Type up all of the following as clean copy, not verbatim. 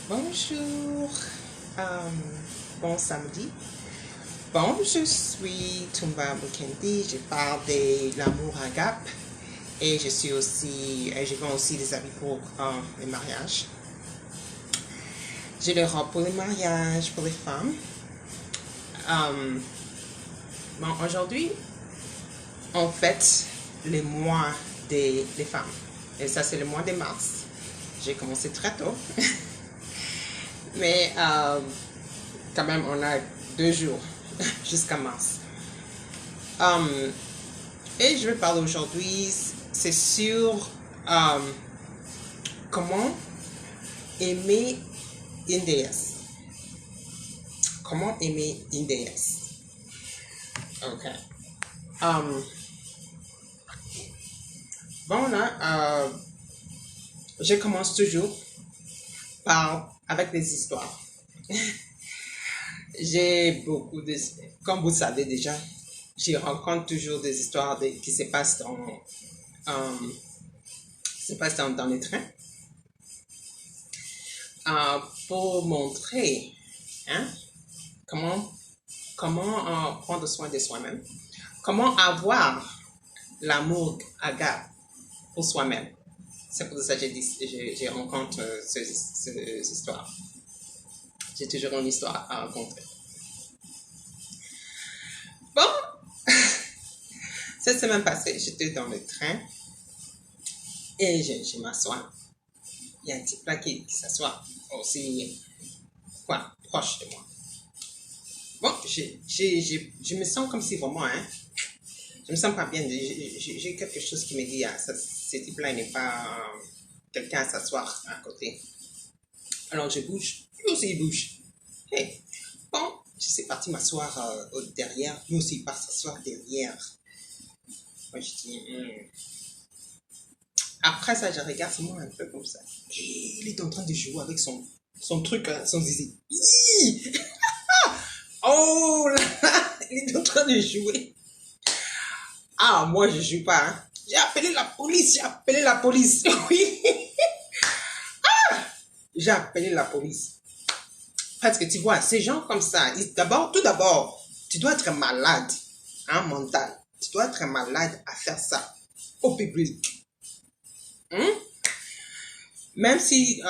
Bonjour, euh, bon samedi. Bon, je suis Tumba Mukendi, je parle de l'amour agape et je vends aussi des habits pour les mariages. J'ai des robes pour les mariages, pour les femmes. Euh, bon, aujourd'hui, on fête le mois des femmes. Et ça, c'est le mois de mars. J'ai commencé très tôt. Mais quand même, on a 2 jours jusqu'à mars. Et je vais parler aujourd'hui, c'est sur comment aimer une déesse. Comment aimer une déesse. Ok. Bon, là, je commence toujours avec des histoires. Comme vous savez déjà, je rencontre toujours des histoires qui se passent dans les trains. Pour montrer hein, comment prendre soin de soi-même, comment avoir l'amour agape pour soi-même. C'est pour ça que je rencontre ces histoires. J'ai toujours une histoire à raconter. Bon, cette semaine passée, j'étais dans le train et je m'assois. Il y a un type là qui s'assoit aussi proche de moi. Bon, je me sens comme si vraiment, je me sens pas bien. J'ai quelque chose qui me dit, ce type-là n'est pas quelqu'un à s'asseoir à côté. Alors je bouge, lui aussi il bouge. Hey, bon, je suis parti m'asseoir derrière, lui aussi il part s'asseoir derrière. Moi je dis, Après ça, je regarde moi un peu comme ça. Et il est en train de jouer avec son truc, son zizi. Oh là, il est en train de jouer. Ah, moi je joue pas. J'ai appelé la police. Oui, j'ai appelé la police. Parce que tu vois, ces gens comme ça, tout d'abord, tu dois être malade, mental. Tu dois être malade à faire ça au public. Même si,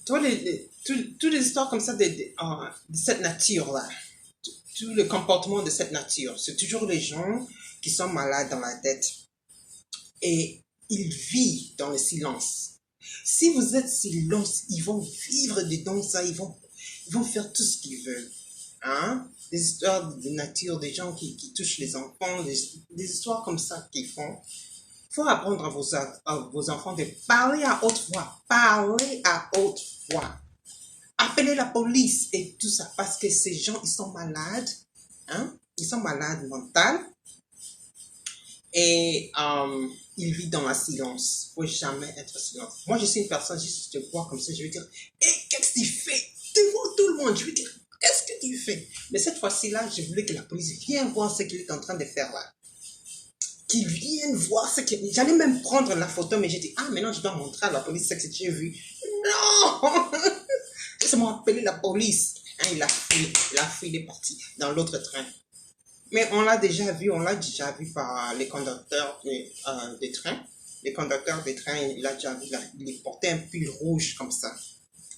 toutes les histoires comme ça de cette nature-là, tout le comportement de cette nature, c'est toujours les gens qui sont malades dans la tête. Et ils vivent dans le silence. Si vous êtes silence, ils vont vivre dedans ça, ils vont faire tout ce qu'ils veulent. Des histoires de nature, des gens qui touchent les enfants, des histoires comme ça qu'ils font. Il faut apprendre à vos enfants de parler à haute voix. Parler à haute voix. Appelez la police et tout ça parce que ces gens, ils sont malades. Ils sont malades mentales. Et ils vivent dans le silence. Il ne faut jamais être silence. Moi, je suis une personne, si je te vois comme ça, je vais dire, qu'est-ce que tu fais devant tout le monde? Je vais dire, qu'est-ce que tu fais? Mais cette fois-ci-là, je voulais que la police vienne voir ce qu'il est en train de faire là. Qu'ils viennent voir ce qu'il... J'allais même prendre la photo, mais j'ai dit, maintenant je dois montrer à la police ce que j'ai vu. Non! Ils m'ont appelé la police. Il a fui, il est parti dans l'autre train. Mais on l'a déjà vu par les conducteurs des trains. Les conducteurs des trains, il portait un pull rouge comme ça.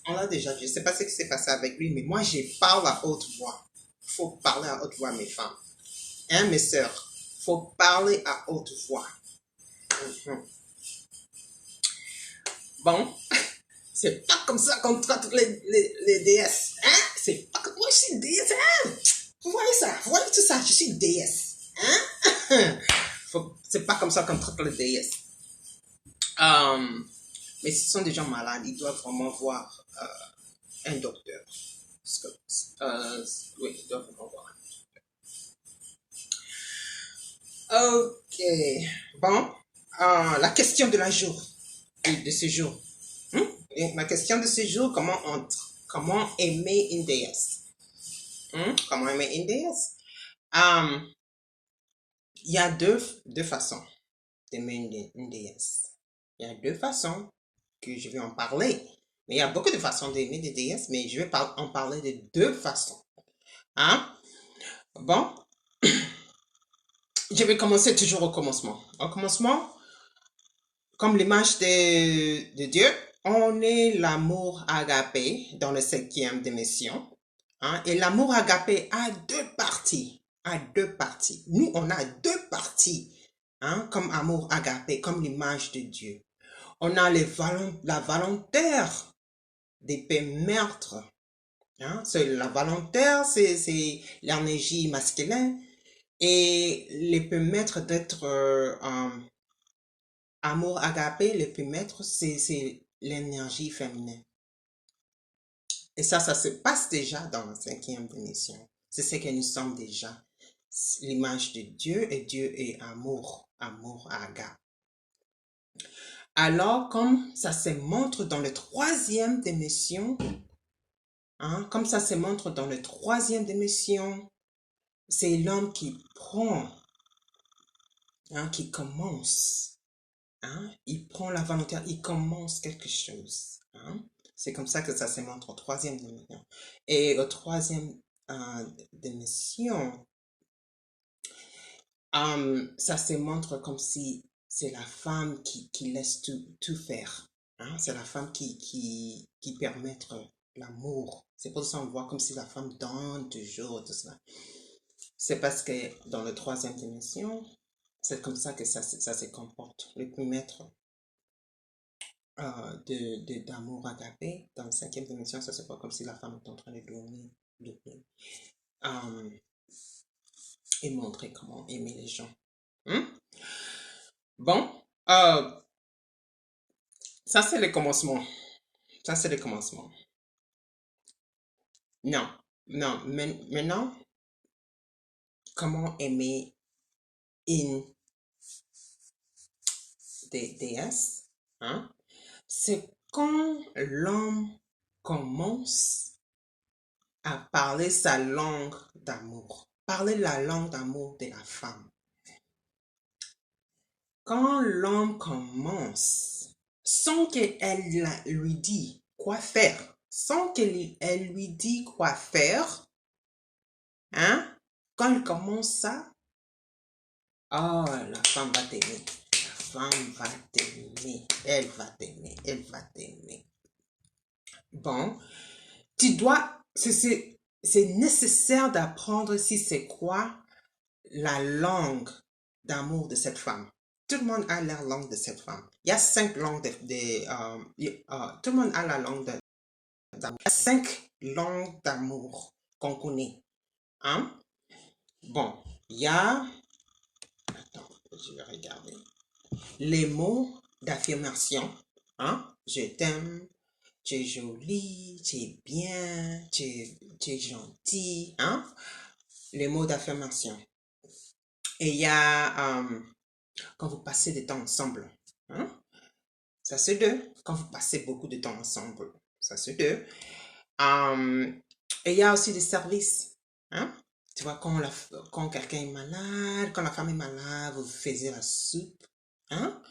On l'a déjà vu. Je ne sais pas ce qui s'est passé avec lui, mais moi, je parle à haute voix. Il faut parler à haute voix, mes femmes. Mes sœurs, il faut parler à haute voix. Bon, c'est pas comme ça qu'on traite les déesses. C'est pas comme moi, je suis une déesse. Vous voyez ça? Vous voyez tout ça? Je suis une déesse. C'est pas comme ça qu'on traite les déesses. Mais ce sont des gens malades. Ils doivent vraiment voir un docteur. Oui, ils doivent vraiment voir un docteur. Ok. Bon. La question de ce jour. La question de ce jour, comment aimer une déesse? Comment aimer une déesse? Il y a deux façons d'aimer une déesse. Il y a deux façons que je vais en parler. Mais il y a beaucoup de façons d'aimer des déesses, mais je vais en parler de deux façons. Hein? Bon, je vais commencer toujours au commencement. Au commencement, comme l'image de Dieu, on est l'amour agapé dans la cinquième dimension. Hein? Et l'amour agapé a deux parties. A deux parties. Nous, on a deux parties. Hein? Comme amour agapé, comme l'image de Dieu. On a la volontaire des pères meurtres. Hein? La volontaire, c'est l'énergie masculine. Et les permettre d'être amour agapé, les permettre, c'est l'énergie féminine. Et ça se passe déjà dans la cinquième dimension. C'est ce que nous sommes déjà. L'image de Dieu et Dieu est amour, amour agape. Alors, comme ça se montre dans la troisième dimension, hein, comme ça se montre dans la troisième dimension, c'est l'homme qui prend, hein, qui commence. Hein, il prend la volonté, il commence quelque chose. Hein. C'est comme ça que ça se montre en troisième dimension. Et au troisième dimension, ça se montre comme si c'est la femme qui laisse tout faire. Hein. C'est la femme qui permet l'amour. C'est pour ça qu'on voit comme si la femme donne toujours tout cela. C'est parce que dans la troisième dimension, c'est comme ça que ça se comporte. Le permettre d'amour agapé dans la cinquième dimension, ça se voit comme si la femme est en train de dormir et montrer comment aimer les gens. Bon, ça c'est le commencement. Ça c'est le commencement. Non, non, maintenant, comment aimer une déesse, hein? C'est quand l'homme commence à parler sa langue d'amour. Parler la langue d'amour de la femme. Quand l'homme commence, sans qu'elle lui dise quoi faire, sans qu'elle lui dise quoi faire, hein, quand elle commence ça, oh, la femme va t'aimer. La femme va t'aimer. Elle va t'aimer. Elle va t'aimer. Bon, tu dois, c'est nécessaire d'apprendre si c'est quoi la langue d'amour de cette femme. Tout le monde a la langue de cette femme. Il y a 5 langues tout le monde a la langue d'amour. Il y a 5 langues d'amour qu'on connaît. Hein? Bon, il y a... Attends, je vais regarder. Les mots d'affirmation. Hein? Je t'aime. Tu es jolie. Tu es bien. Tu es gentil. Hein? Les mots d'affirmation. Et il y a... quand vous passez du temps ensemble. Hein? Ça c'est 2. Quand vous passez beaucoup de temps ensemble. Ça c'est 2. Et il y a aussi des services. Hein? Tu vois, quand quelqu'un est malade, quand la femme est malade, vous faisiez la soupe. Hein?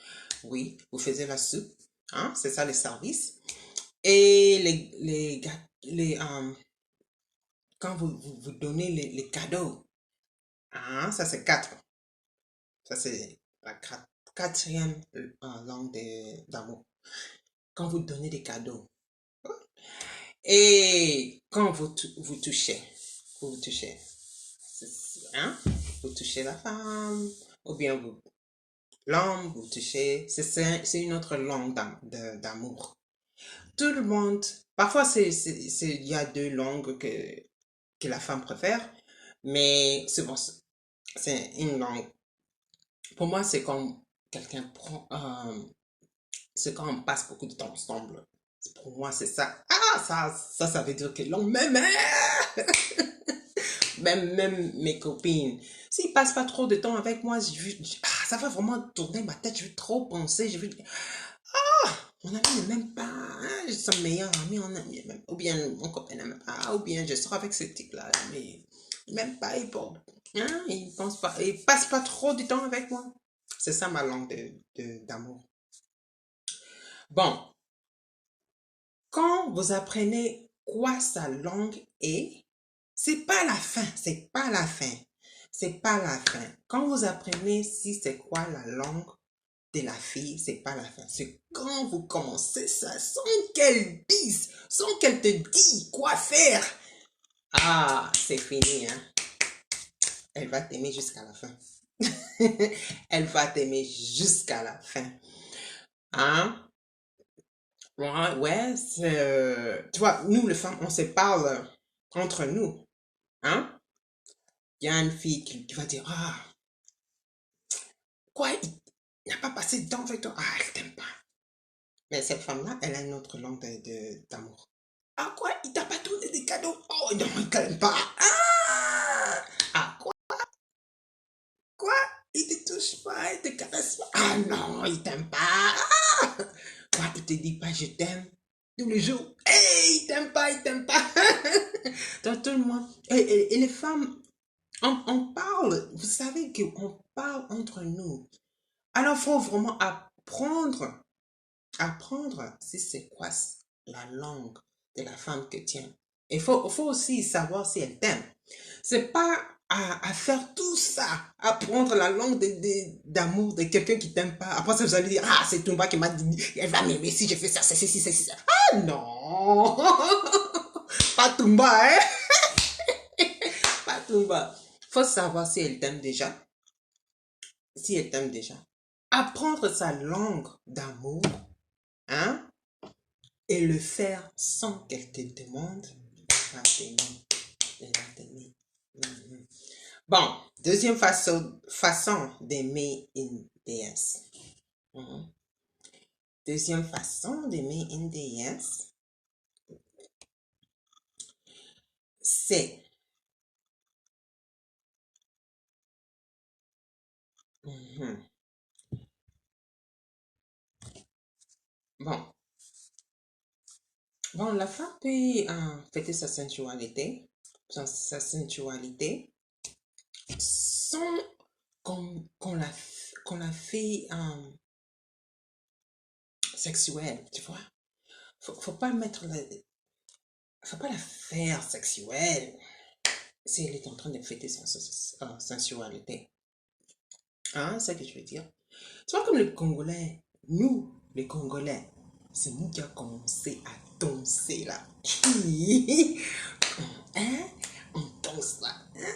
Oui, vous faisiez la soupe. Hein? C'est ça les services. Et quand vous donnez les cadeaux. Hein? Ça c'est 4. Ça c'est la quatrième langue d'amour. Quand vous donnez des cadeaux. Et quand vous touchez. Vous touchez. Hein? Vous touchez la femme. Ou bien l'homme, vous touchez. C'est une autre langue d'amour. Tout le monde. Parfois, il y a 2 langues que la femme préfère. Mais souvent, c'est une langue. Pour moi, c'est quand quelqu'un prend... c'est quand on passe beaucoup de temps ensemble. Pour moi, c'est ça. Ah, ça veut dire que l'homme m'aime. Même mes copines. S'ils passent pas trop de temps avec moi, ça va vraiment tourner ma tête. Je vais trop penser. Mon ami ne m'aime pas. Hein, son meilleur ami, ou bien mon copain n'aime pas. Ou bien je sors avec ce type-là. Mais il m'aime pas. Hein, il pense pas. Il passe pas trop de temps avec moi. C'est ça ma langue d'amour. Bon. Quand vous apprenez quoi sa langue est, c'est pas la fin, c'est pas la fin. C'est pas la fin. Quand vous apprenez si c'est quoi la langue de la fille, c'est pas la fin. C'est quand vous commencez ça sans qu'elle dise, sans qu'elle te dise quoi faire. Ah, c'est fini, hein. Elle va t'aimer jusqu'à la fin. Elle va t'aimer jusqu'à la fin. Hein? Ouais, ouais, tu vois, nous les femmes, on se parle entre nous. Hein? Il y a une fille qui va dire, ah, quoi, il n'a pas passé de temps avec toi. Ah, elle t'aime pas. Mais cette femme-là, elle a une autre langue d'amour. Ah, quoi, il t'a pas donné des cadeaux. Oh, non, il t'aime pas. Ah, quoi, quoi, il te touche pas, il te caresse pas. Ah, non, il t'aime pas. Ah, quoi, il te dit pas, je t'aime. Tous les jours. Hey, il t'aime pas, il t'aime pas. Donc, tout le monde. Et les femmes, on parle, vous savez qu'on parle entre nous. Alors, il faut vraiment apprendre si c'est quoi la langue de la femme que tu aimes. Il faut aussi savoir si elle t'aime. C'est pas à faire tout ça, apprendre la langue d'amour de quelqu'un qui t'aime pas. Après ça, vous allez dire, ah, c'est Toumba qui m'a dit, elle va m'aimer si je fais ça, c'est ça. Ah non, pas Toumba, hein? Pas Toumba. Faut savoir si elle t'aime déjà. Si elle t'aime déjà. Apprendre sa langue d'amour, hein? Et le faire sans qu'elle te demande, elle va t'aimer. Elle va t'aimer. Bon, deuxième façon d'aimer une déesse. Deuxième façon d'aimer une déesse, c'est bon, la femme peut fêter sa sensualité, sans qu'on la fait sexuelle, tu vois. Faut pas faut pas la faire sexuelle si elle est en train de fêter sa sensualité. Hein, c'est ce que je veux dire. Tu vois, comme les Congolais, nous, les Congolais, c'est nous qui avons commencé à danser là. Hein? On danse là. Hein?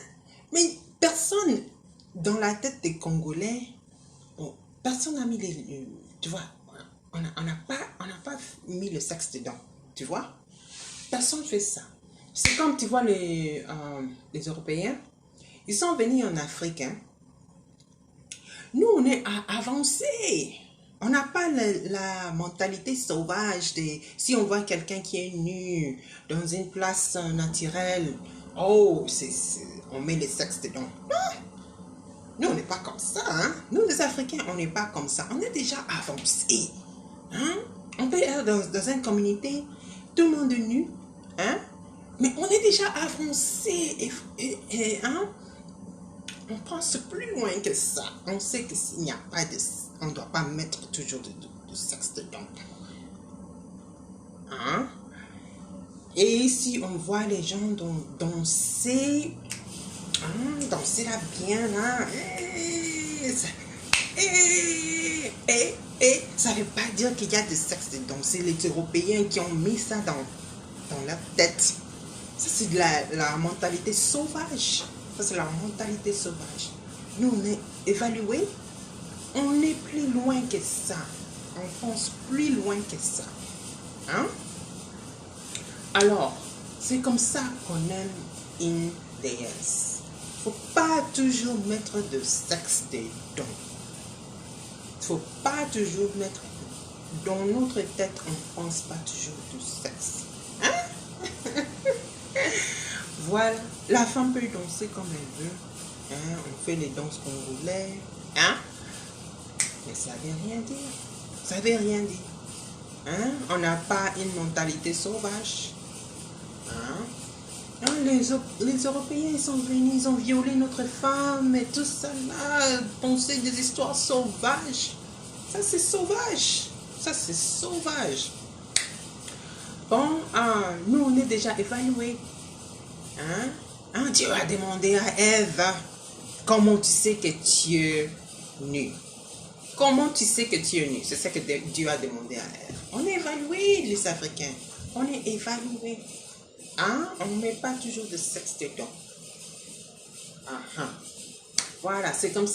Mais personne, dans la tête des Congolais, personne n'a mis tu vois, on n'a pas mis le sexe dedans, tu vois. Personne fait ça. C'est comme, tu vois, les Européens, ils sont venus en Afrique, hein. Nous, on est avancés. On n'a pas la mentalité sauvage de si on voit quelqu'un qui est nu dans une place naturelle, oh, on met le sexe dedans. Non, nous, on n'est pas comme ça. Hein? Nous, les Africains, on n'est pas comme ça. On est déjà avancés. Hein? On peut être dans une communauté, tout le monde est nu. Hein? Mais on est déjà avancé. Hein? On pense plus loin que ça. On sait qu'il n'y a pas de... On ne doit pas mettre toujours de sexe dedans. Hein? Et si on voit les gens danser, hein, danser là bien, là, ça ne veut pas dire qu'il y a de sexe dedans. C'est les Européens qui ont mis ça dans leur tête. Ça, c'est de la mentalité sauvage. Ça, c'est la mentalité sauvage. Nous, on est évalués. On est plus loin que ça. On pense plus loin que ça. Hein? Alors, c'est comme ça qu'on aime une déesse. Faut pas toujours mettre de sexe dedans. Faut pas toujours mettre... Dans notre tête, on pense pas toujours du sexe. Hein? Voilà. La femme peut danser comme elle veut. Hein? On fait les danses qu'on voulait. Hein? Mais ça ne veut rien dire. Ça ne veut rien dire. Hein? On n'a pas une mentalité sauvage. Hein? Les Européens, ils sont venus, ils ont violé notre femme et tout ça là, penser des histoires sauvages. Ça, c'est sauvage. Ça, c'est sauvage. nous, on est déjà évalués. Hein? Hein, Dieu a demandé à Ève, comment tu sais que tu es nu? Comment tu sais que tu es nu? C'est ça que Dieu a demandé à Ève. On est évalués, les Africains. On est évalués. Hein? On ne met pas toujours de sexe dedans. Voilà, c'est comme ça.